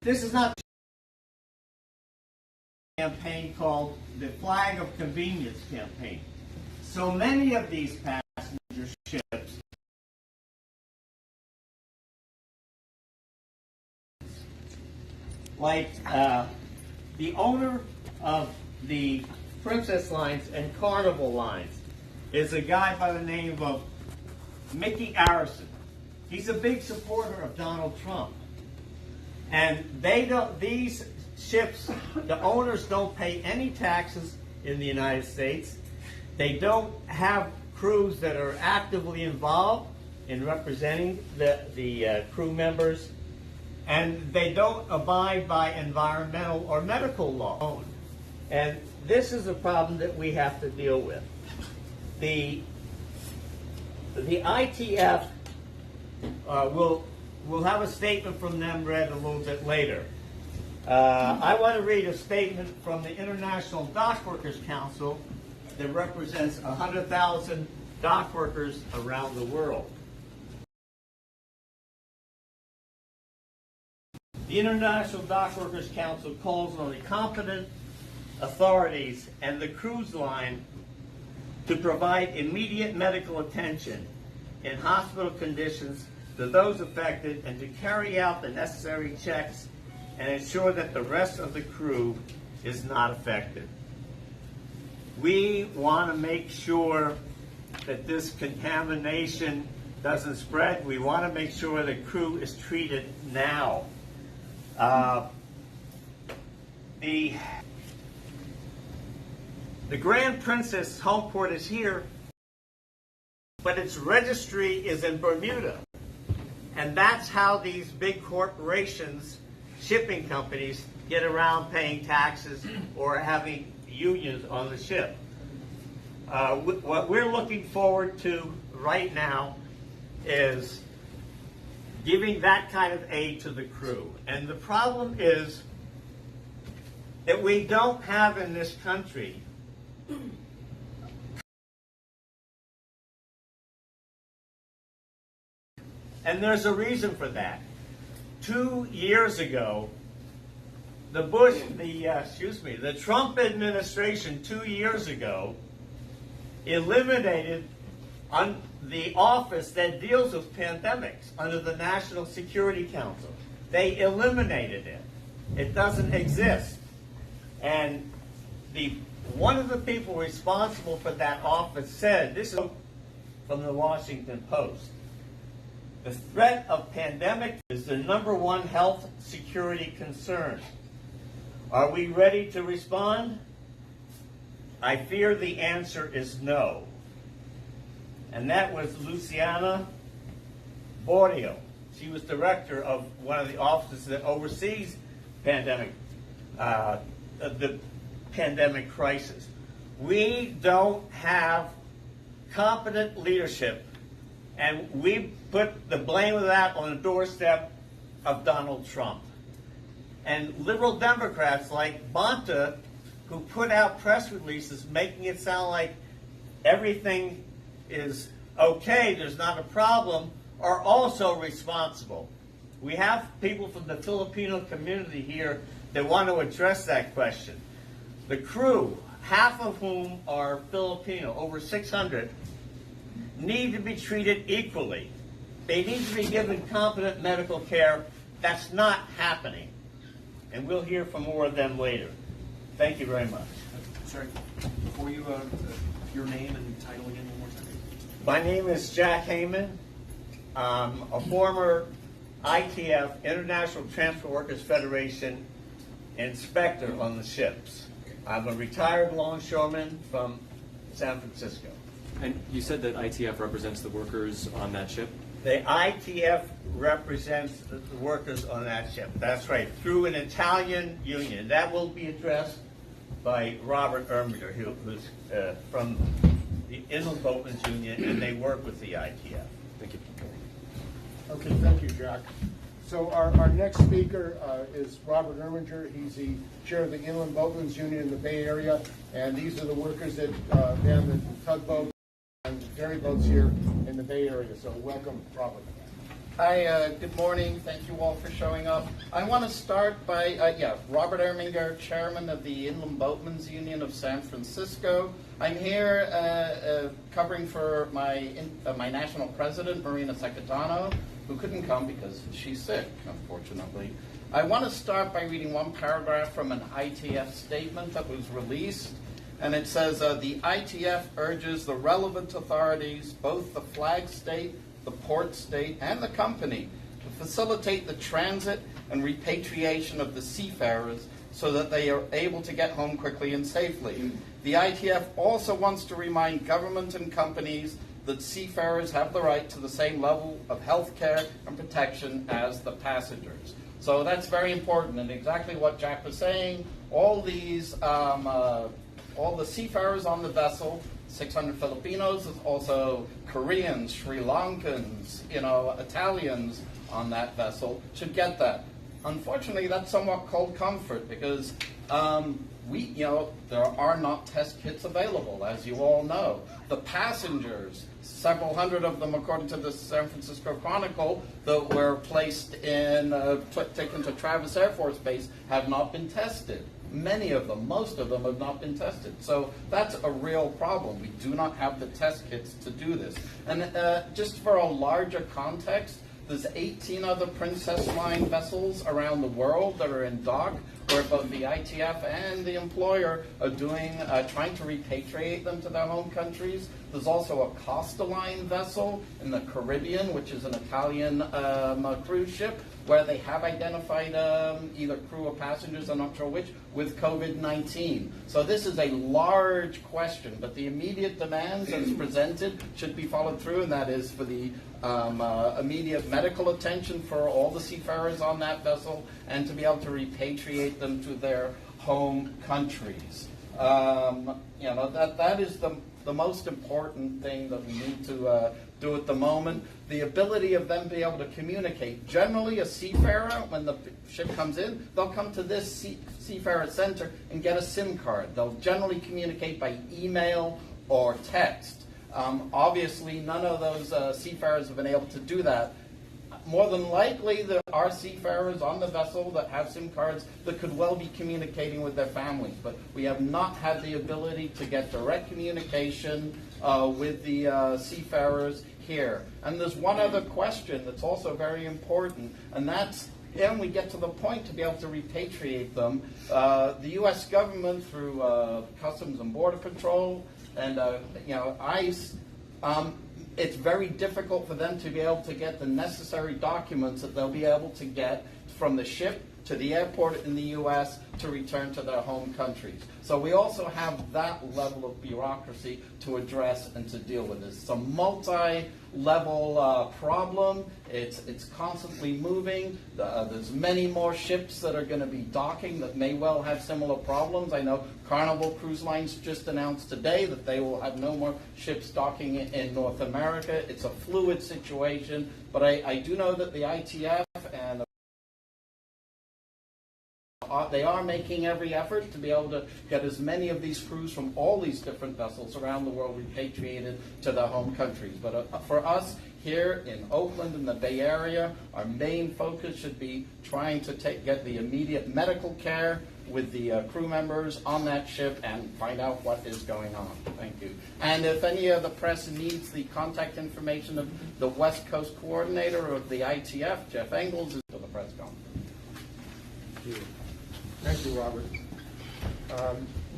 This is not a campaign called the Flag of Convenience campaign. So many of these passenger ships like the owner of the Princess Lines and Carnival Lines is a guy by the name of Mickey Arison. He's a big supporter of Donald Trump. And these ships, the owners don't pay any taxes in the United States. They don't have crews that are actively involved in representing the crew members. And they don't abide by environmental or medical law. And this is a problem that we have to deal with. The ITF we'll have a statement from them read a little bit later. I want to read a statement from the International Dock Workers Council that represents 100,000 dock workers around the world. The International Dock Workers Council calls on the competent authorities and the cruise line to provide immediate medical attention in hospital conditions to those affected and to carry out the necessary checks and ensure that the rest of the crew is not affected. We want to make sure that this contamination doesn't spread. We want to make sure the crew is treated now. The Grand Princess home port is here, but its registry is in Bermuda. And that's how these big corporations, shipping companies, get around paying taxes or having unions on the ship. What we're looking forward to right now is giving that kind of aid to the crew. And the problem is that we don't have in this country and there's a reason for that. 2 years ago, the Trump administration 2 years ago eliminated the office that deals with pandemics under the National Security Council. They eliminated it. It doesn't exist. And one of the people responsible for that office said, this is from the Washington Post, the threat of pandemic is the #1 health security concern. Are we ready to respond? I fear the answer is no. And that was Luciana Borio. She was director of one of the offices that oversees the pandemic crisis. We don't have competent leadership, and we put the blame of that on the doorstep of Donald Trump. And liberal Democrats like Bonta, who put out press releases making it sound like everything is okay, there's not a problem, are also responsible. We have people from the Filipino community here that want to address that question. The crew, half of whom are Filipino, over 600, need to be treated equally. They need to be given competent medical care. That's not happening. And we'll hear from more of them later. Thank you very much. Sorry, before you, your name and title again one more time. My name is Jack Heyman. I'm a former ITF, International Transport Workers Federation, inspector on the ships. I'm a retired longshoreman from San Francisco. And you said that ITF represents the workers on that ship? The ITF represents the workers on that ship. That's right, through an Italian union. That will be addressed by Robert Erminger, who's from the Inland Boatmen's Union, and they work with the ITF. Thank you. Okay, thank you, Jack. So our next speaker is Robert Erminger. He's the chair of the Inland Boatmen's Union in the Bay Area, and these are the workers that man the tugboat and ferry boats here in the Bay Area. So welcome, Robert. Hi, good morning. Thank you all for showing up. I want to start by, Robert Erminger, Chairman of the Inland Boatmen's Union of San Francisco. I'm here covering for my national president, Marina Secretano, who couldn't come because she's sick, unfortunately. I want to start by reading one paragraph from an ITF statement that was released. And it says, the ITF urges the relevant authorities, both the flag state, the port state, and the company, to facilitate the transit and repatriation of the seafarers so that they are able to get home quickly and safely. The ITF also wants to remind government and companies that seafarers have the right to the same level of health care and protection as the passengers. So that's very important, and exactly what Jack was saying, all these all the seafarers on the vessel, 600 Filipinos, also Koreans, Sri Lankans, Italians on that vessel should get that. Unfortunately, that's somewhat cold comfort because there are not test kits available, as you all know. The passengers, several hundred of them, according to the San Francisco Chronicle, that were placed in, taken to Travis Air Force Base, have not been tested. Many of them, most of them have not been tested. So that's a real problem. We do not have the test kits to do this. And just for a larger context, there's 18 other Princess Line vessels around the world that are in dock where both the ITF and the employer are trying to repatriate them to their home countries. There's also a Costa Line vessel in the Caribbean, which is an Italian cruise ship, where they have identified either crew or passengers, I'm not sure which, with COVID-19. So this is a large question, but the immediate demands as presented should be followed through, and that is for the immediate medical attention for all the seafarers on that vessel and to be able to repatriate them to their home countries. That is the most important thing that we need to do at the moment. The ability of them to be able to communicate. Generally, a seafarer, when the ship comes in, they'll come to this seafarer center and get a SIM card. They'll generally communicate by email or text. Obviously, none of those seafarers have been able to do that. More than likely, there are seafarers on the vessel that have SIM cards that could well be communicating with their families, but we have not had the ability to get direct communication with the seafarers here. And there's one other question that's also very important, and that's when we get to the point to be able to repatriate them. The U.S. government, through Customs and Border Patrol and ICE, it's very difficult for them to be able to get the necessary documents that they'll be able to get from the ship to the airport in the U.S. to return to their home countries. So we also have that level of bureaucracy to address and to deal with this. It's a multi-level problem. It's constantly moving. There's many more ships that are going to be docking that may well have similar problems. I know Carnival Cruise Lines just announced today that they will have no more ships docking in North America. It's a fluid situation, but I do know that the ITF and they are making every effort to be able to get as many of these crews from all these different vessels around the world repatriated to their home countries. But for us here in Oakland and the Bay Area, our main focus should be trying to get the immediate medical care with the crew members on that ship and find out what is going on. Thank you. And if any of the press needs the contact information of the West Coast coordinator of the ITF, Jeff Engels, is to the press conference. Thank you. Thank you, Robert.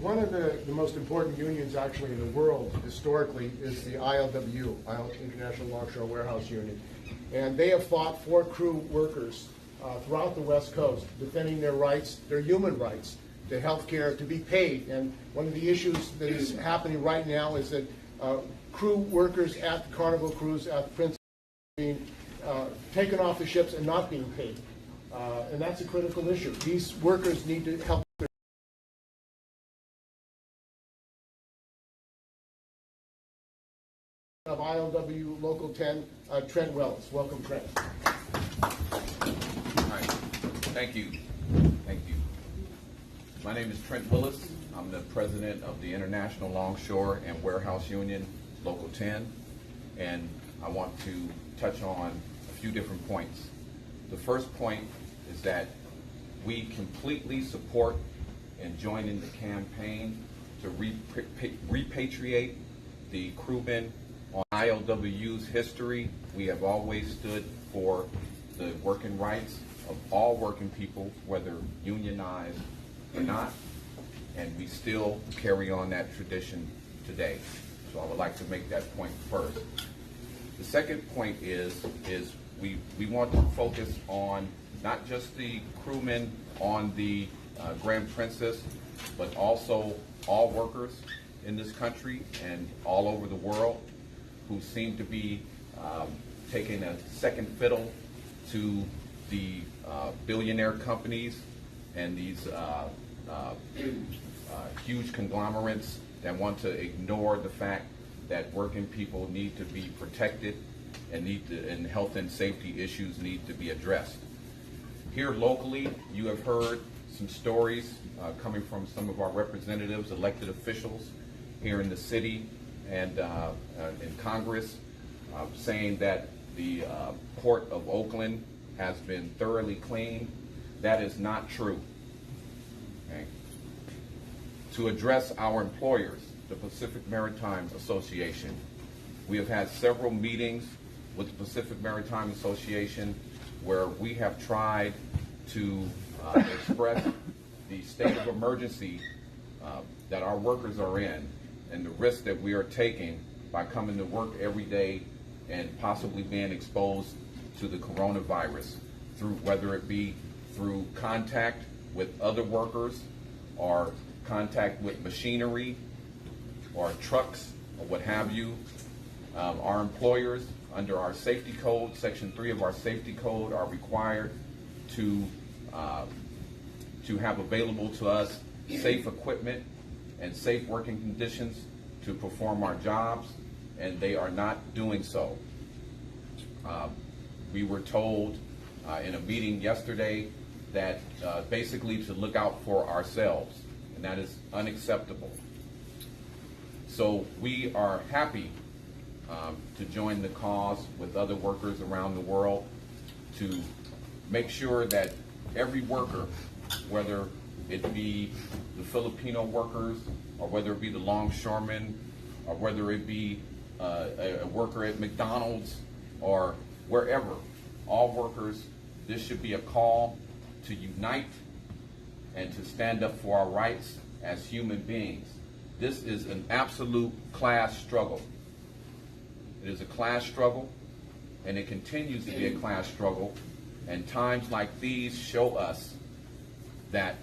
One of the most important unions actually in the world historically is the ILWU, International Longshore Warehouse Union. And they have fought for crew workers throughout the West Coast, defending their rights, their human rights, to health care, to be paid. And one of the issues that is happening right now is that crew workers at the Carnival Cruise, at the Princess, being taken off the ships and not being paid. And that's a critical issue. These workers need to help their of ILW Local 10, Trent Wells. Welcome, Trent. All right. Thank you. Thank you. My name is Trent Willis. I'm the president of the International Longshore and Warehouse Union, Local 10. And I want to touch on a few different points. The first point is that we completely support and join in the campaign to repatriate the crewmen. On ILWU's history, we have always stood for the working rights of all working people, whether unionized or not, and we still carry on that tradition today. So I would like to make that point first. The second point is we want to focus on not just the crewmen on the Grand Princess, but also all workers in this country and all over the world who seem to be taking a second fiddle to the billionaire companies and these huge conglomerates that want to ignore the fact that working people need to be protected and health and safety issues need to be addressed. Here locally, you have heard some stories coming from some of our representatives, elected officials here in the city and in Congress, saying that the Port of Oakland has been thoroughly cleaned. That is not true. Okay? To address our employers, the Pacific Maritime Association, we have had several meetings with the Pacific Maritime Association where we have tried to express the state of emergency that our workers are in and the risk that we are taking by coming to work every day and possibly being exposed to the coronavirus, through whether it be through contact with other workers or contact with machinery or trucks or what have you. Our employers, under our safety code, Section 3 of our safety code, are required to have available to us safe equipment and safe working conditions to perform our jobs, and they are not doing so. We were told in a meeting yesterday that basically to look out for ourselves, and that is unacceptable. So we are happy to join the cause with other workers around the world to make sure that every worker, whether it be the Filipino workers or whether it be the longshoremen or whether it be a worker at McDonald's or wherever, all workers, this should be a call to unite and to stand up for our rights as human beings. This is an absolute class struggle. It is a class struggle, and it continues to be a class struggle, and times like these show us that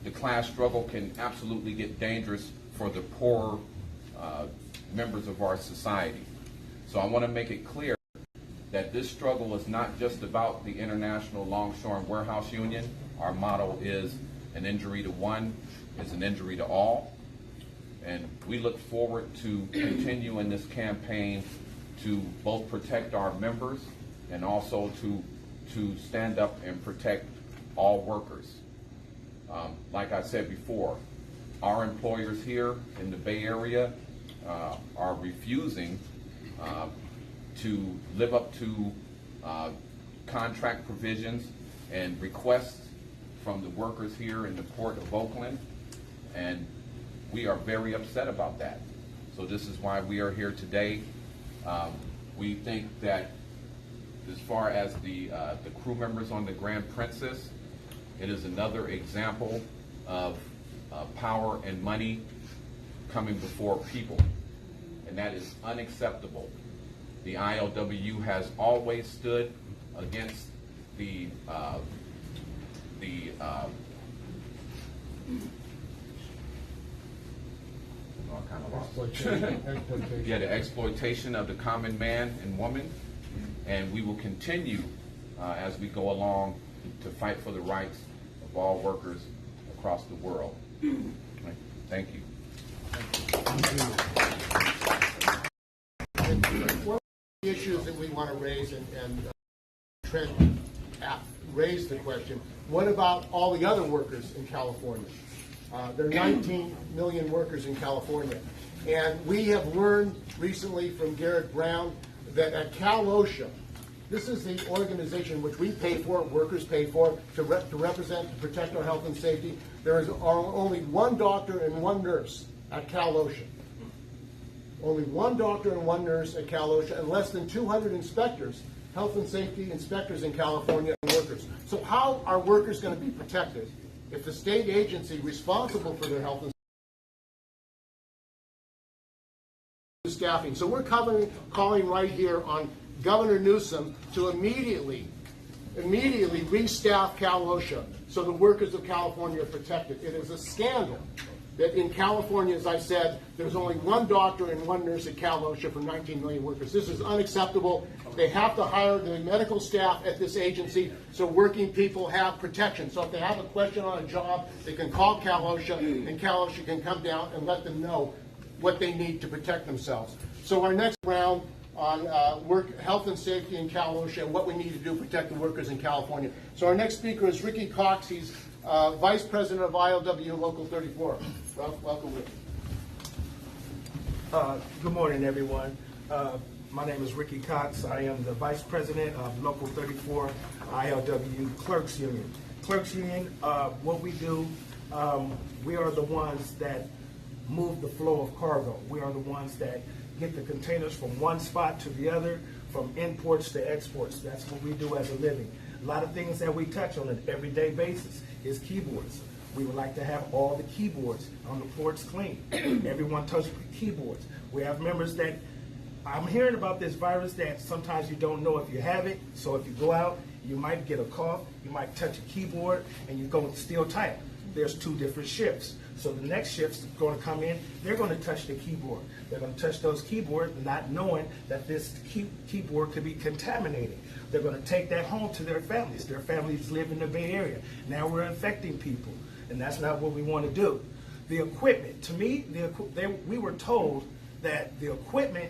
the class struggle can absolutely get dangerous for the poorer members of our society. So I want to make it clear that this struggle is not just about the International Longshore and Warehouse Union. Our motto is an injury to one is an injury to all. And we look forward to continuing this campaign to both protect our members and also to stand up and protect all workers. Like I said before, our employers here in the Bay Area are refusing to live up to contract provisions and requests from the workers here in the Port of Oakland, and we are very upset about that. So this is why we are here today. We think that as far as the crew members on the Grand Princess, it is another example of power and money coming before people, and that is unacceptable. The ILWU has always stood against the exploitation of the common man and woman, and we will continue as we go along to fight for the rights of all workers across the world. Thank you. One of the issues that we want to raise, and Trent raised the question, what about all the other workers in California? There are 19 million workers in California. And we have learned recently from Garrett Brown that at Cal OSHA, This is the organization which we pay for, workers pay for, to represent, to protect our health and safety. There is only one doctor and one nurse at Cal OSHA. Only one doctor and one nurse at Cal OSHA, and less than 200 inspectors, health and safety inspectors in California, and workers. So how are workers going to be protected if the state agency responsible for their health and staffing? So we're calling right here on Governor Newsom to immediately restaff Cal OSHA so the workers of California are protected. It is a scandal that in California, as I said, there's only one doctor and one nurse at Cal OSHA for 19 million workers. This is unacceptable. They have to hire the medical staff at this agency so working people have protection. So if they have a question on a job, they can call Cal OSHA, and Cal OSHA can come down and let them know what they need to protect themselves. So our next round on health and safety in Cal OSHA and what we need to do to protect the workers in California. So our next speaker is Ricky Cox. He's Vice President of ILW Local 34. Ralph, welcome, Ricky. Good morning, everyone. My name is Ricky Cox. I am the Vice President of Local 34 ILW Clerks Union. Clerks Union, what we do, we are the ones that move the flow of cargo. We are the ones that get the containers from one spot to the other, from imports to exports. That's what we do as a living. A lot of things that we touch on an everyday basis is keyboards. We would like to have all the keyboards on the ports clean. Everyone touches keyboards. We have members that, I'm hearing about this virus that sometimes you don't know if you have it. So if you go out, you might get a cough, you might touch a keyboard, and you go still type. There's two different shifts. So the next shift's going to come in, they're going to touch the keyboard. They're going to touch those keyboards not knowing that this keyboard could be contaminated. They're going to take that home to their families. Their families live in the Bay Area. Now we're infecting people, and that's not what we want to do. The equipment, to me, we were told that the equipment,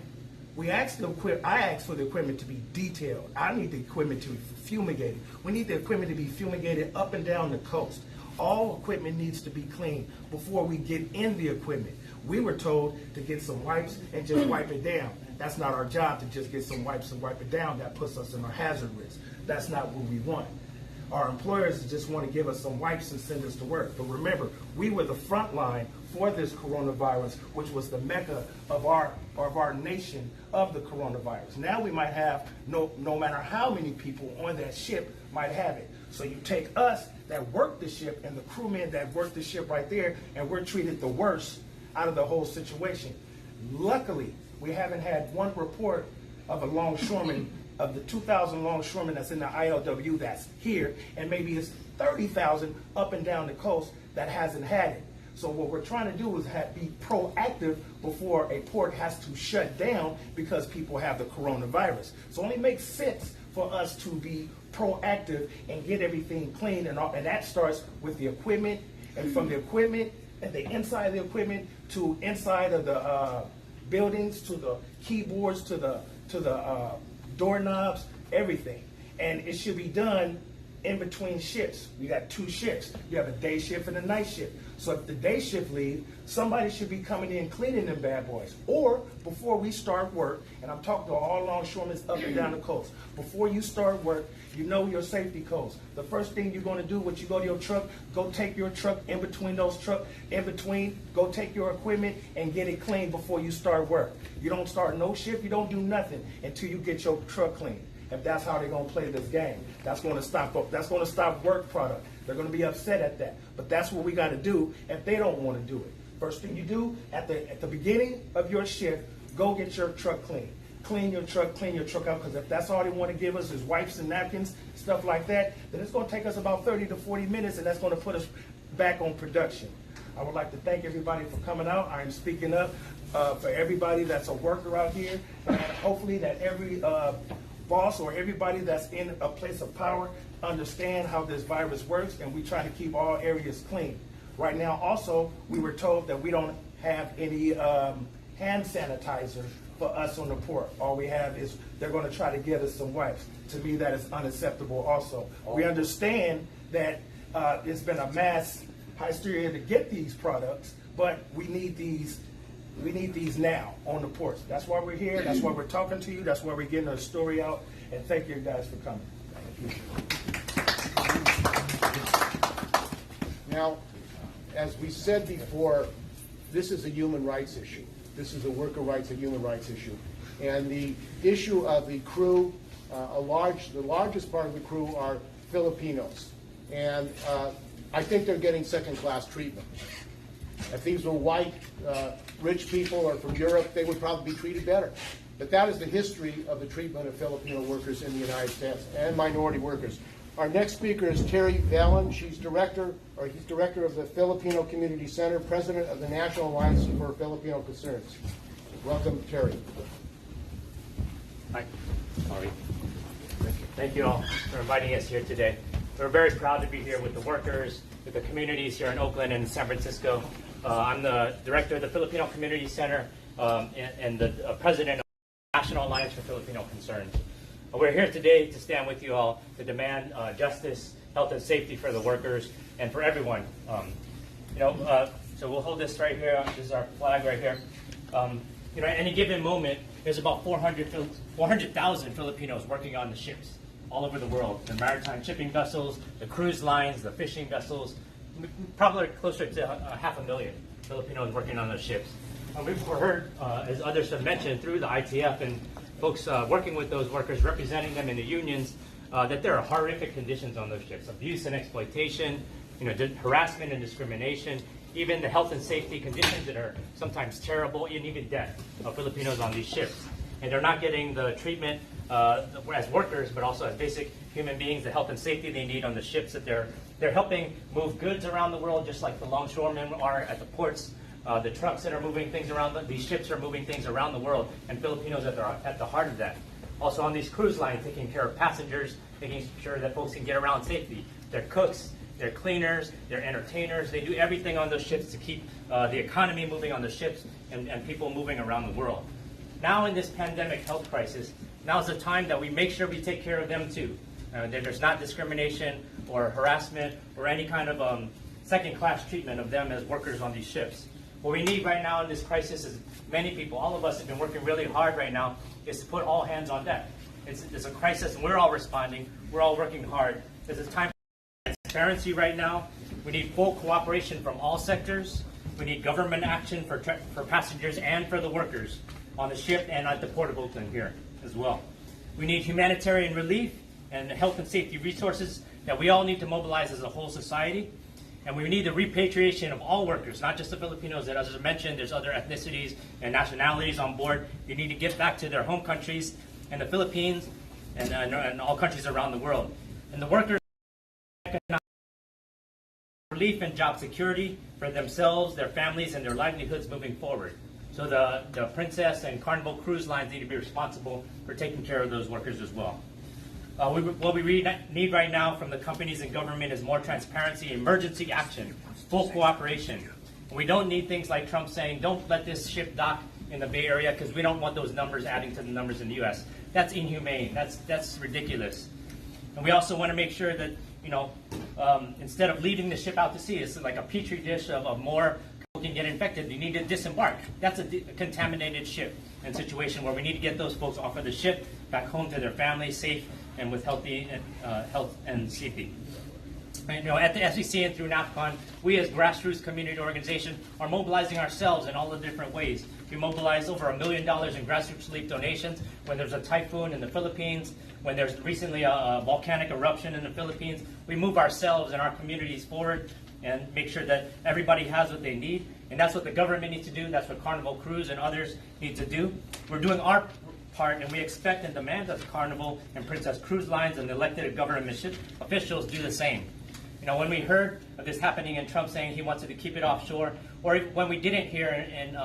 I asked for the equipment to be detailed. I need the equipment to be fumigated. We need the equipment to be fumigated up and down the coast. All equipment needs to be clean before we get in the equipment. We were told to get some wipes and just wipe it down. That's not our job to just get some wipes and wipe it down. That puts us in a hazard risk. That's not what we want. Our employers just want to give us some wipes and send us to work. But remember, we were the front line for this coronavirus, which was the mecca of our nation of the coronavirus. Now we might have, no matter how many people on that ship might have it. So you take us that work the ship and the crewmen that work the ship right there, and we're treated the worst out of the whole situation. Luckily, we haven't had one report of a longshoreman, of the 2,000 longshoremen that's in the ILW that's here, and maybe it's 30,000 up and down the coast that hasn't had it. So what we're trying to do is be proactive before a port has to shut down because people have the coronavirus. So it only makes sense for us to be proactive and get everything clean, and that starts with the equipment, and from the equipment and the inside of the equipment to inside of the buildings, to the keyboards, to the doorknobs, everything. And it should be done in between shifts. We got two shifts. You have a day shift and a night shift. So if the day shift leaves, somebody should be coming in cleaning them bad boys. Or before we start work, and I'm talking to all longshoremen up and down the coast, before you start work, you know your safety codes. The first thing you're going to do when you go to your truck, go take your truck in between those trucks, go take your equipment and get it clean before you start work. You don't start no shift, you don't do nothing until you get your truck clean. If that's how they're going to play this game, that's going to stop work product. They're going to be upset at that. But that's what we got to do if they don't want to do it. First thing you do at the beginning of your shift, go get your truck clean. Clean your truck out, because if that's all they want to give us is wipes and napkins, stuff like that, then it's going to take us about 30 to 40 minutes, and that's going to put us back on production. I would like to thank everybody for coming out. I'm speaking up for everybody that's a worker out here, and hopefully that every boss or everybody that's in a place of power understand how this virus works, and we try to keep all areas clean. Right now, also, we were told that we don't have any hand sanitizer for us on the port. All we have is they're going to try to get us some wipes. To me, that is unacceptable also. We understand that it's been a mass hysteria to get these products, but we need these We need these now on the ports. That's why we're here. That's why we're talking to you. That's why we're getting our story out. And thank you guys for coming. Thank you. Now, as we said before, this is a human rights issue. This is a worker rights and human rights issue. And the issue of the crew, the largest part of the crew are Filipinos. And I think they're getting second-class treatment. If these were white, rich people or from Europe, they would probably be treated better. But that is the history of the treatment of Filipino workers in the United States and minority workers. Our next speaker is Terry Vallon. He's director of the Filipino Community Center, president of the National Alliance for Filipino Concerns. Welcome, Terry. Hi. Sorry. Thank you all for inviting us here today. We're very proud to be here with the workers, with the communities here in Oakland and San Francisco. I'm the director of the Filipino Community Center and the president of the National Alliance for Filipino Concerns. We're here today to stand with you all to demand justice, health, and safety for the workers and for everyone. So we'll hold this right here. This is our flag right here. At any given moment, there's about 400,000 Filipinos working on the ships all over the world. The maritime shipping vessels, the cruise lines, the fishing vessels, probably closer to 500,000 Filipinos working on those ships. We've heard, as others have mentioned, through the ITF and folks working with those workers, representing them in the unions, that there are horrific conditions on those ships, abuse and exploitation, harassment and discrimination, even the health and safety conditions that are sometimes terrible, and even death of Filipinos on these ships. And they're not getting the treatment as workers, but also as basic human beings, the health and safety they need on the ships, that they're helping move goods around the world, just like the longshoremen are at the ports. The trucks that are moving things around, these ships are moving things around the world, and Filipinos are at the heart of that. Also on these cruise lines, taking care of passengers, making sure that folks can get around safely. They're cooks, they're cleaners, they're entertainers. They do everything on those ships to keep the economy moving on the ships and people moving around the world. Now in this pandemic health crisis, now's the time that we make sure we take care of them too. That there's not discrimination or harassment or any kind of second-class treatment of them as workers on these ships. What we need right now in this crisis is many people, all of us have been working really hard right now, is to put all hands on deck. It's a crisis and we're all responding. We're all working hard. There's a time for transparency right now. We need full cooperation from all sectors. We need government action for passengers and for the workers on the ship and at the Port of Oakland here as well. We need humanitarian relief and health and safety resources that we all need to mobilize as a whole society. And we need the repatriation of all workers, not just the Filipinos that, as I mentioned, there's other ethnicities and nationalities on board. They need to get back to their home countries and the Philippines and all countries around the world. And the workers economic relief and job security for themselves, their families, and their livelihoods moving forward. So the Princess and Carnival cruise lines need to be responsible for taking care of those workers as well. What we need right now from the companies and government is more transparency, emergency action, full cooperation. We don't need things like Trump saying, don't let this ship dock in the Bay Area because we don't want those numbers adding to the numbers in the U.S. That's inhumane. That's ridiculous. And we also want to make sure that, instead of leaving the ship out to sea, it's like a petri dish of more people can get infected. You need to disembark. That's a contaminated ship and situation where we need to get those folks off of the ship, back home to their families, safe and with healthy health and safety. And, at the SEC and through NAFCON, we as grassroots community organization are mobilizing ourselves in all the different ways. We mobilize over $1 million in grassroots relief donations when there's a typhoon in the Philippines, when there's recently a volcanic eruption in the Philippines. We move ourselves and our communities forward and make sure that everybody has what they need. And that's what the government needs to do. That's what Carnival Cruise and others need to do. We're doing our part, and we expect and demand that Carnival and Princess Cruise Lines and elected government officials do the same. When we heard of this happening and Trump saying he wanted to keep it offshore, or when we didn't hear in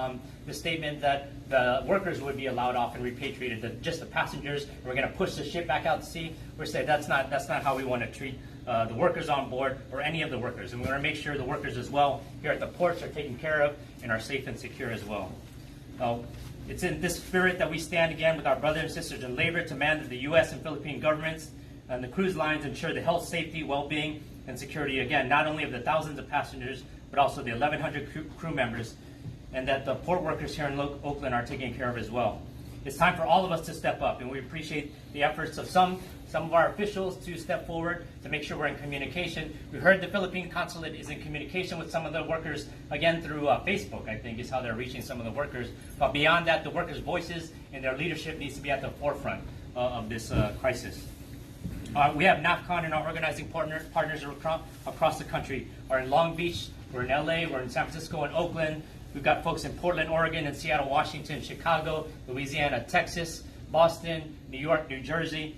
the statement that the workers would be allowed off and repatriated, that just the passengers, we're going to push the ship back out to sea, we're saying that's not how we want to treat the workers on board or any of the workers. And we want to make sure the workers as well here at the ports are taken care of and are safe and secure as well. It's in this spirit that we stand again with our brothers and sisters in labor to demand that the U.S. and Philippine governments and the cruise lines ensure the health, safety, well-being, and security, again, not only of the thousands of passengers, but also the 1,100 crew members and that the port workers here in Oakland are taken care of as well. It's time for all of us to step up, and we appreciate the efforts of some of our officials to step forward to make sure we're in communication. We heard the Philippine consulate is in communication with some of the workers, again through Facebook, I think is how they're reaching some of the workers. But beyond that, the workers' voices and their leadership needs to be at the forefront of this crisis. We have NAFCON and our organizing partners across the country. We're in Long Beach, we're in LA, we're in San Francisco and Oakland. We've got folks in Portland, Oregon, and Seattle, Washington, Chicago, Louisiana, Texas, Boston, New York, New Jersey,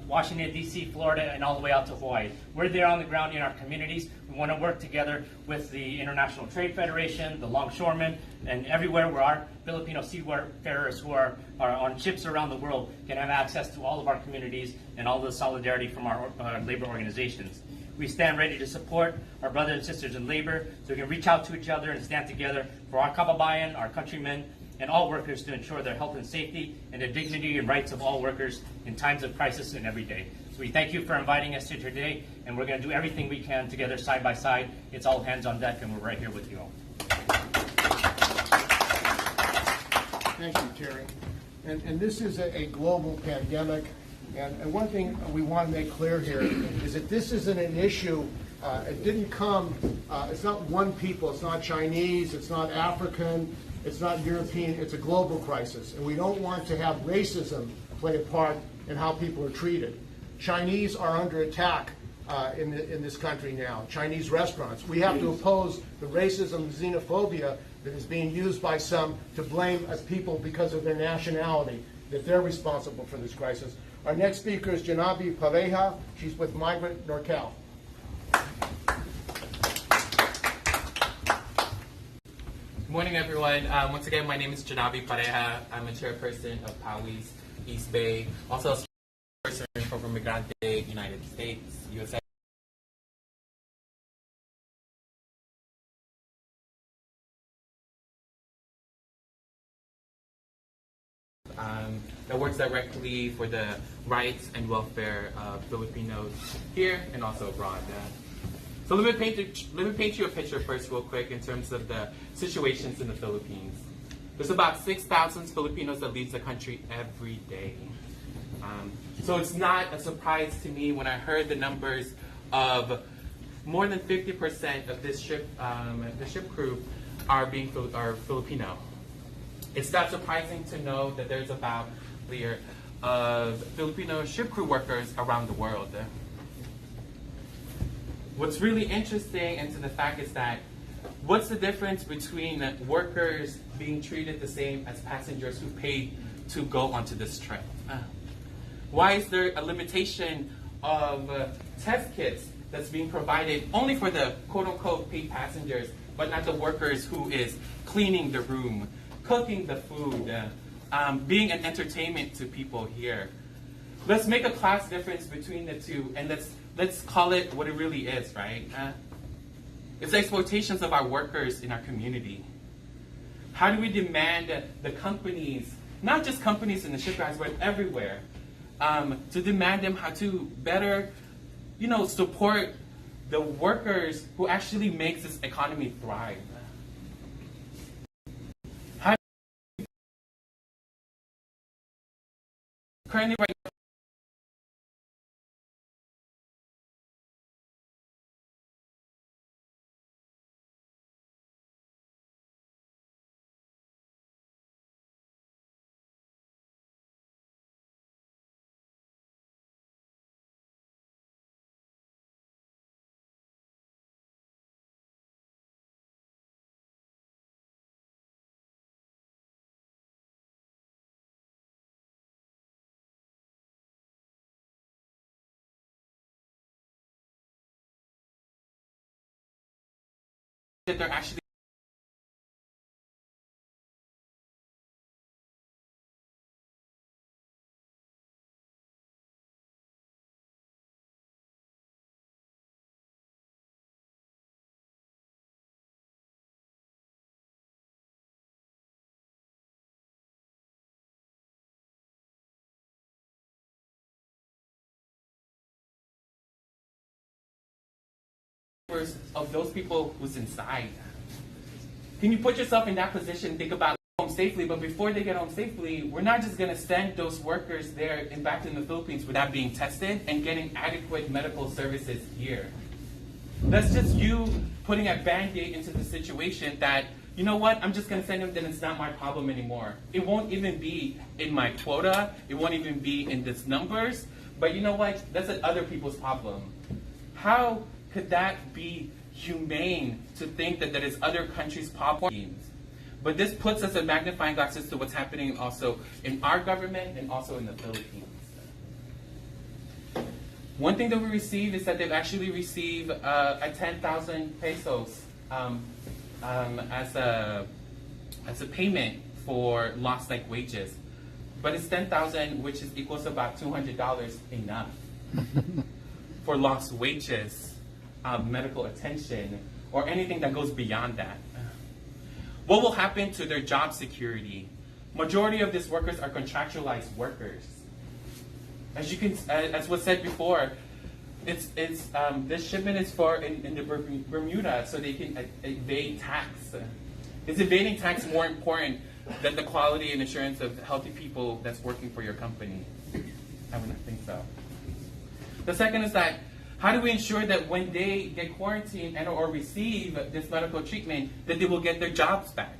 Washington, D.C., Florida, and all the way out to Hawaii. We're there on the ground in our communities. We want to work together with the International Trade Federation, the longshoremen, and everywhere where our Filipino seafarers who are on ships around the world can have access to all of our communities and all the solidarity from our labor organizations. We stand ready to support our brothers and sisters in labor so we can reach out to each other and stand together for our kababayan, our countrymen, and all workers to ensure their health and safety and the dignity and rights of all workers in times of crisis and every day. So we thank you for inviting us here today, and we're going to do everything we can together side by side. It's all hands on deck, and we're right here with you all. Thank you, Terry. And this is a global pandemic. And one thing we want to make clear here is that this isn't an issue. It didn't come, it's not one people. It's not Chinese. It's not African. It's not European. It's a global crisis. And we don't want to have racism play a part in how people are treated. Chinese are under attack in this country now. Chinese restaurants. We have to oppose the racism and xenophobia that is being used by some to blame people because of their nationality, that they're responsible for this crisis. Our next speaker is Janabi Pareja. She's with Migrant NorCal. Good morning, everyone. Once again, my name is Janabi Pareja. I'm a chairperson of PAWI's East Bay, also a chairperson for Migrante United States, USA. That works directly for the rights and welfare of Filipinos here and also abroad. So let me paint you a picture first real quick in terms of the situations in the Philippines. There's about 6,000 Filipinos that leave the country every day. So it's not a surprise to me when I heard the numbers of more than 50% of this ship, the ship crew are Filipino. It's not surprising to know that there's about of Filipino ship crew workers around the world. What's really interesting and to the fact is that what's the difference between workers being treated the same as passengers who paid to go onto this trip? Why is there a limitation of test kits that's being provided only for the quote-unquote paid passengers, but not the workers who is cleaning the room, cooking the food, being an entertainment to people here? Let's make a class difference between the two, and let's call it what it really is, right? It's exploitations of our workers in our community. How do we demand the companies, not just companies in the shipyards, but everywhere, to demand them how to better, support the workers who actually makes this economy thrive? Currently, right now, that they're actually of those people who's inside. Can you put yourself in that position, think about home safely, but before they get home safely, we're not just going to send those workers there and back in the Philippines without being tested and getting adequate medical services here. That's just you putting a Band-Aid into the situation that, you know what, I'm just going to send them, then it's not my problem anymore. It won't even be in my quota, it won't even be in these numbers, but you know what, that's other people's problem. How could that be humane to think that that is other countries' problems? But this puts us a magnifying glass as to what's happening also in our government and also in the Philippines. One thing that we received is that they've actually received a 10,000 pesos as a payment for lost like wages. But it's 10,000, which is equals to about $200 enough for lost wages, medical attention, or anything that goes beyond that. What will happen to their job security? Majority of these workers are contractualized workers. As you can, as was said before, this shipment is for in the Bermuda, so they can evade tax. Is evading tax more important than the quality and assurance of healthy people that's working for your company? I would not think so. The second is that, how do we ensure that when they get quarantined and or receive this medical treatment, that they will get their jobs back?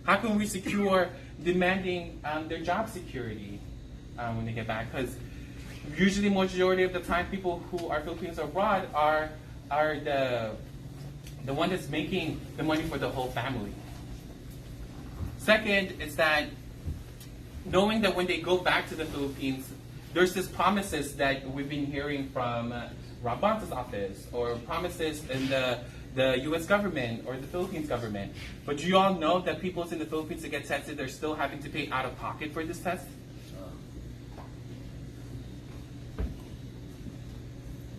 How can we secure demanding their job security when they get back? Because usually, majority of the time, people who are Filipinos abroad are the one that's making the money for the whole family. Second is that knowing that when they go back to the Philippines, there's this promises that we've been hearing from Rob Bonta's office, or promises in the U.S. government or the Philippines government. But do you all know that people in the Philippines that get tested, they're still having to pay out of pocket for this test?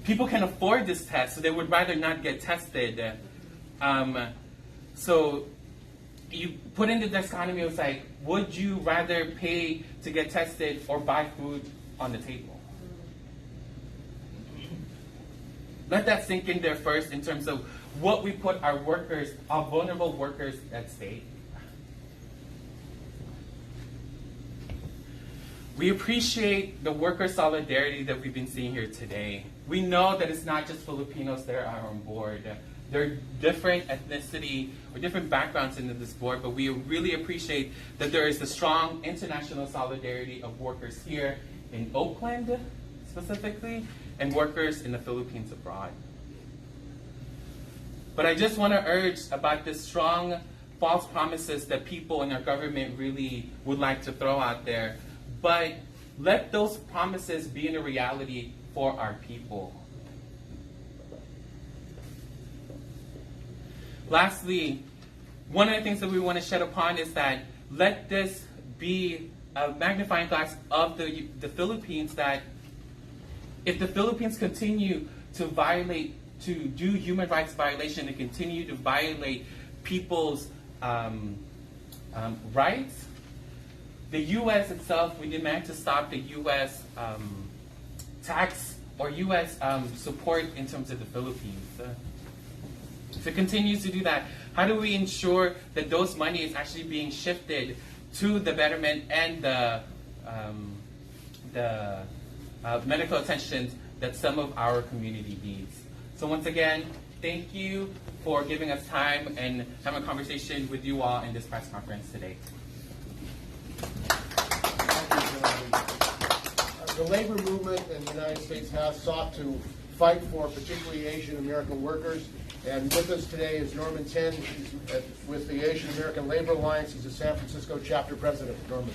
People can afford this test, so they would rather not get tested. So you put in the dichotomy, it's like, would you rather pay to get tested or buy food on the table? Let that sink in there first in terms of what we put our workers, our vulnerable workers, at stake. We appreciate the worker solidarity that we've been seeing here today. We know that it's not just Filipinos that are on board. There are different ethnicity or different backgrounds in this board, but we really appreciate that there is a strong international solidarity of workers here in Oakland, specifically, and workers in the Philippines abroad. But I just want to urge about the strong false promises that people in our government really would like to throw out there. But let those promises be in a reality for our people. Lastly, one of the things that we want to shed upon is that let this be a magnifying glass of the Philippines, that if the Philippines continue to violate, to do human rights violation and continue to violate people's rights, the U.S. itself, we demand to stop the U.S. Tax or U.S. Support in terms of the Philippines. If it continues to do that, how do we ensure that those money is actually being shifted to the betterment and the medical attention that some of our community needs? So once again, thank you for giving us time and having a conversation with you all in this press conference today. The labor movement in the United States has sought to fight for particularly Asian American workers. And with us today is Norman Ten. He's with the Asian American Labor Alliance. He's a San Francisco chapter president. Norman.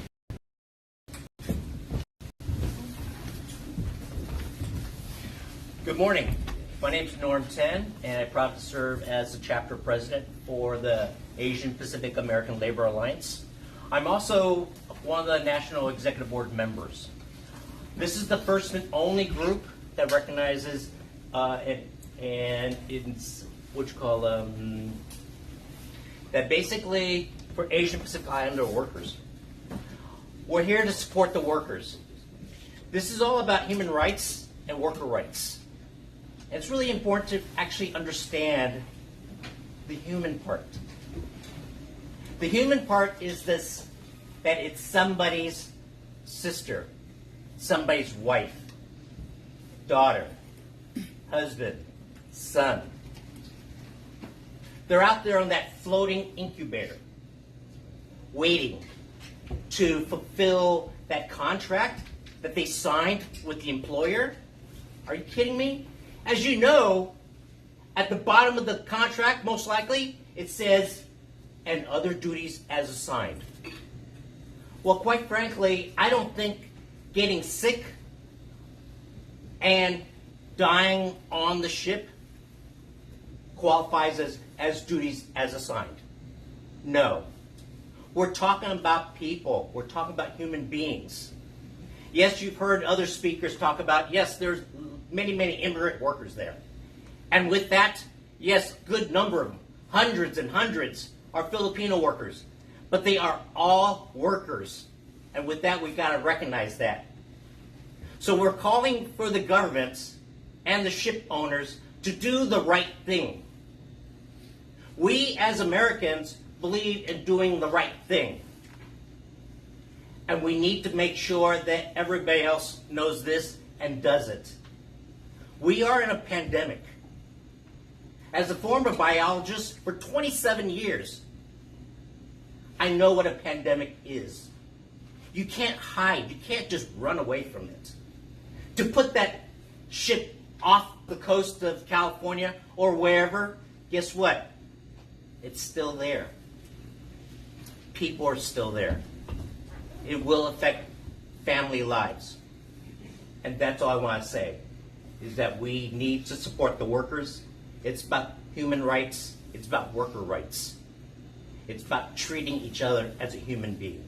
Good morning. My name is Norm Ten, and I'm proud to serve as the chapter president for the Asian Pacific American Labor Alliance. I'm also one of the National Executive Board members. This is the first and only group that recognizes and it's what you call that basically for Asian Pacific Islander workers. We're here to support the workers. This is all about human rights and worker rights. And it's really important to actually understand the human part. The human part is this, that it's somebody's sister, somebody's wife, daughter, husband, son. They're out there on that floating incubator, waiting to fulfill that contract that they signed with the employer. Are you kidding me? As you know, at the bottom of the contract, most likely, it says, and other duties as assigned. Well, quite frankly, I don't think getting sick and dying on the ship qualifies as duties as assigned. No. We're talking about people. We're talking about human beings. Yes, you've heard other speakers talk about, yes, there's many, many immigrant workers there. And with that, yes, good number of them, hundreds and hundreds, are Filipino workers. But they are all workers. And with that, we've got to recognize that. So we're calling for the governments and the ship owners to do the right thing. We, as Americans, believe in doing the right thing. And we need to make sure that everybody else knows this and does it. We are in a pandemic. As a former biologist for 27 years, I know what a pandemic is. You can't hide. You can't just run away from it. To put that ship off the coast of California or wherever, guess what? It's still there. People are still there. It will affect family lives. And that's all I want to say, is that we need to support the workers. It's about human rights. It's about worker rights. It's about treating each other as a human being.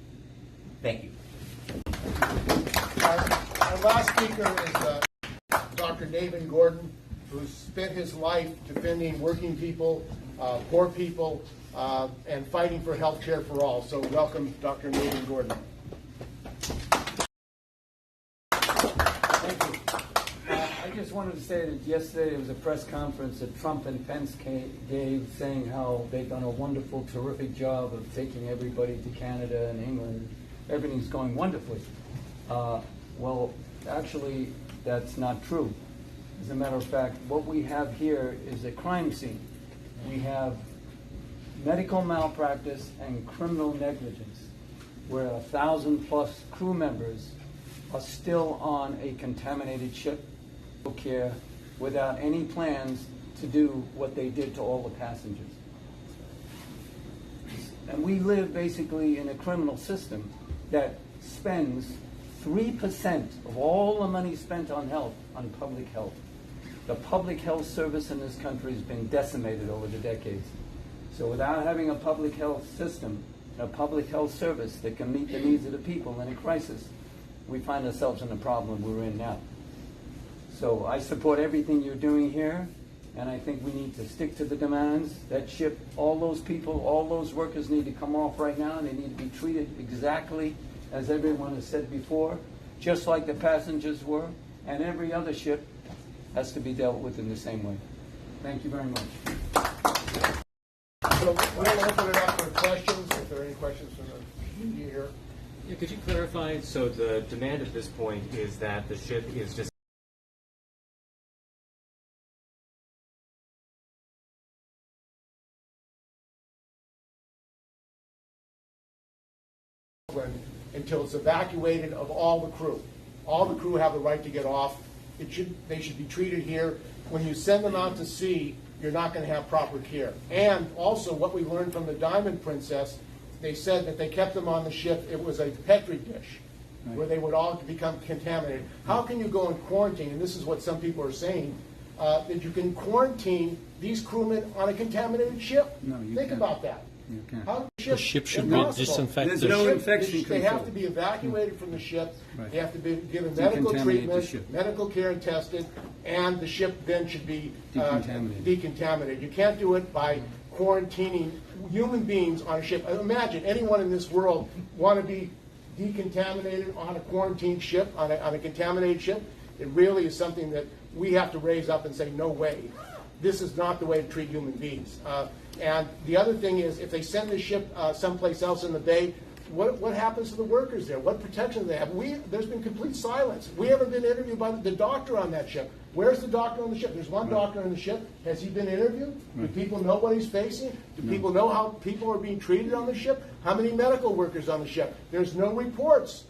Thank you. Our last speaker is Dr. David Gordon, who's spent his life defending working people, poor people, and fighting for health care for all. So welcome, Dr. David Gordon. Thank you. I just wanted to say that yesterday there was a press conference that Trump and Pence gave saying how they've done a wonderful, terrific job of taking everybody to Canada and England. Everything's going wonderfully. Well, actually, that's not true. As a matter of fact, what we have here is a crime scene. We have medical malpractice and criminal negligence, where 1,000+ crew members are still on a contaminated ship, care, without any plans to do what they did to all the passengers. And we live basically in a criminal system that spends 3% of all the money spent on health, on public health. The public health service in this country has been decimated over the decades. So without having a public health system, a public health service that can meet the needs of the people in a crisis, we find ourselves in the problem we're in now. So I support everything you're doing here, and I think we need to stick to the demands. That ship, all those people, all those workers need to come off right now, and they need to be treated exactly as everyone has said before, just like the passengers were, and every other ship has to be dealt with in the same way. Thank you very much. So we're going to open it up for questions, if there are any questions from the media here. Yeah, could you clarify, so the demand at this point is that the ship is just until it's evacuated of all the crew. All the crew have the right to get off. They should be treated here. When you send them out to sea, you're not going to have proper care. And also, what we learned from the Diamond Princess, they said that they kept them on the ship. It was a Petri dish where they would all become contaminated. How can you go in quarantine, and this is what some people are saying, that you can quarantine these crewmen on a contaminated ship? No, you Think can't. about that. You can't. How The ship should be impossible. disinfected. There's no Ship- infection They have control. to be evacuated from the ship. Right. They have to be given medical Decontaminate the treatment, ship. medical care and tested, and the ship then should be Decontaminated. decontaminated. You can't do it by quarantining human beings on a ship. Imagine anyone in this world want to be decontaminated on a quarantined ship, on a contaminated ship. It really is something that we have to raise up and say, no way. this is not the way to treat human beings. And the other thing is, if they send the ship someplace else in the bay, what happens to the workers there? What protection do they have? There's been complete silence. We haven't been interviewed by the doctor on that ship. Where's the doctor on the ship? There's one doctor on the ship. Has he been interviewed? Do people know what he's facing? Do people know how people are being treated on the ship? How many medical workers on the ship? There's no reports.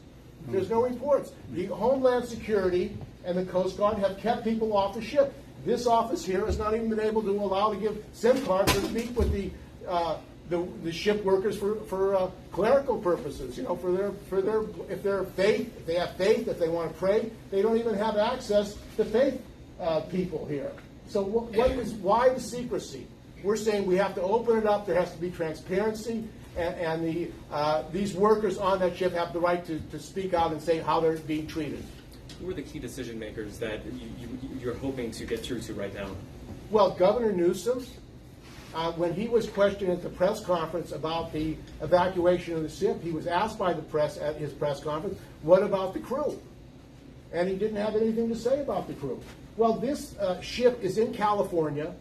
There's no reports. The Homeland Security and the Coast Guard have kept people off the ship. This office here has not even been able to allow to give SIM cards or speak with the ship workers for clerical purposes. You know, for their if they have faith, if they want to pray, they don't even have access to faith people here. So why the secrecy? We're saying we have to open it up. There has to be transparency, and these workers on that ship have the right to speak out and say how they're being treated. Who are the key decision makers that you're hoping to get through to right now? Well, Governor Newsom, when he was questioned at the press conference about the evacuation of the ship, he was asked by the press at his press conference, what about the crew? And he didn't have anything to say about the crew. Well, this ship is in California.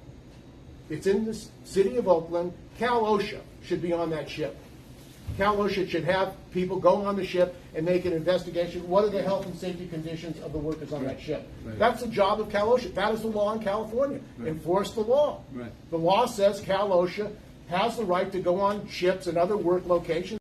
It's in the city of Oakland. Cal OSHA should be on that ship. Cal OSHA should have people go on the ship and make an investigation. What are the health and safety conditions of the workers on that ship? Right. That's the job of Cal OSHA. That is the law in California. Right. Enforce the law. Right. The law says Cal OSHA has the right to go on ships and other work locations.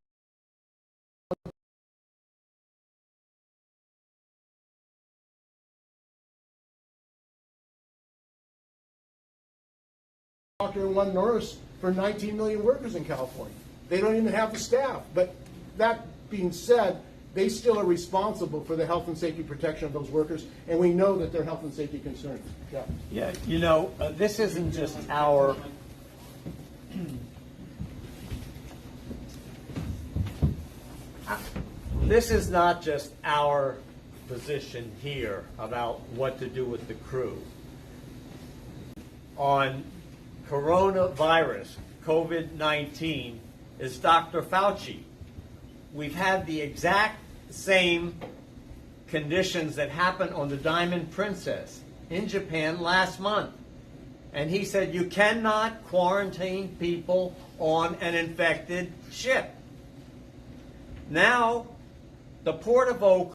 Doctor and one nurse for 19 million workers in California. They don't even have the staff. But that being said, they still are responsible for the health and safety protection of those workers, and we know that they're health and safety concerns. Yeah. Yeah, you know, this isn't just our this is not just our position here about what to do with the crew. On coronavirus, COVID-19, is Dr. Fauci. We've had the exact same conditions that happened on the Diamond Princess in Japan last month. And he said you cannot quarantine people on an infected ship. Now, the Port of Oakland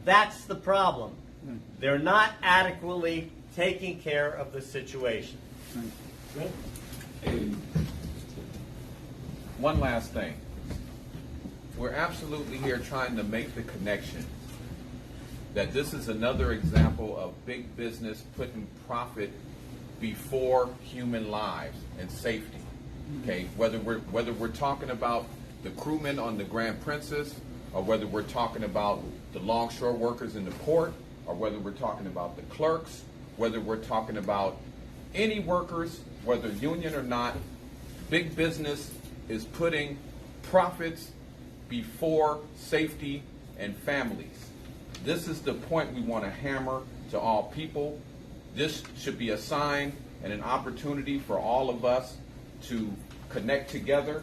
That's the problem. They're not adequately taking care of the situation. One last thing. We're absolutely here trying to make the connection that this is another example of big business putting profit before human lives and safety. Okay, whether we're talking about the crewmen on the Grand Princess, or whether we're talking about the longshore workers in the port, or whether we're talking about the clerks, whether we're talking about any workers, whether union or not, big business is putting profits before safety and families. This is the point we want to hammer to all people. This should be a sign and an opportunity for all of us to connect together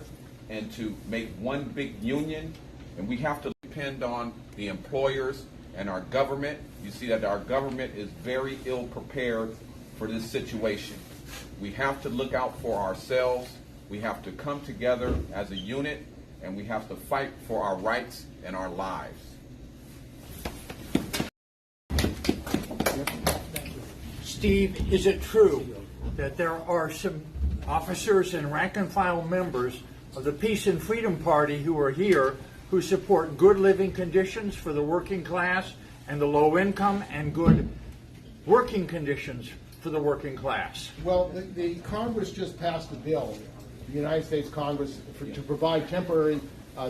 and to make one big union. And we have to depend on the employers and our government. You see that our government is very ill prepared for this situation. We have to look out for ourselves. We have to come together as a unit, and we have to fight for our rights and our lives. Steve, is it true that there are some officers and rank and file members of the Peace and Freedom Party who are here who support good living conditions for the working class and the low income and good working conditions for the working class? Well, the Congress just passed a bill, the United States Congress, to provide temporary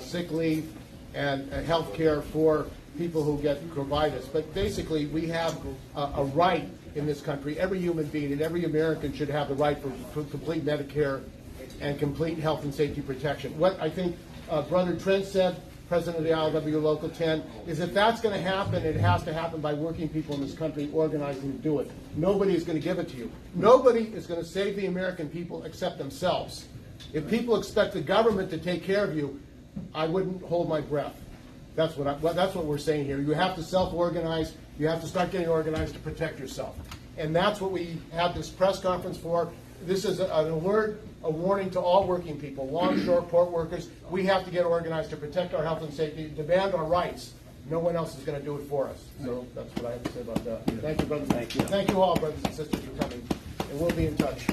sick leave and health care for people who get coronavirus. But basically, we have a right in this country. Every human being and every American should have the right for complete Medicare and complete health and safety protection. What I think Brother Trent said, president of the ILW Local 10, is if that's going to happen, it has to happen by working people in this country organizing to do it. Nobody is going to give it to you. Nobody is going to save the American people except themselves. If people expect the government to take care of you, I wouldn't hold my breath. That's what we're saying here. You have to self-organize. You have to start getting organized to protect yourself. And that's what we have this press conference for. This is an alert, a warning to all working people, longshore port workers. We have to get organized to protect our health and safety, demand our rights. No one else is going to do it for us. So that's what I have to say about that. Thank you, brothers. Thank you all, brothers and sisters, for coming. And we'll be in touch.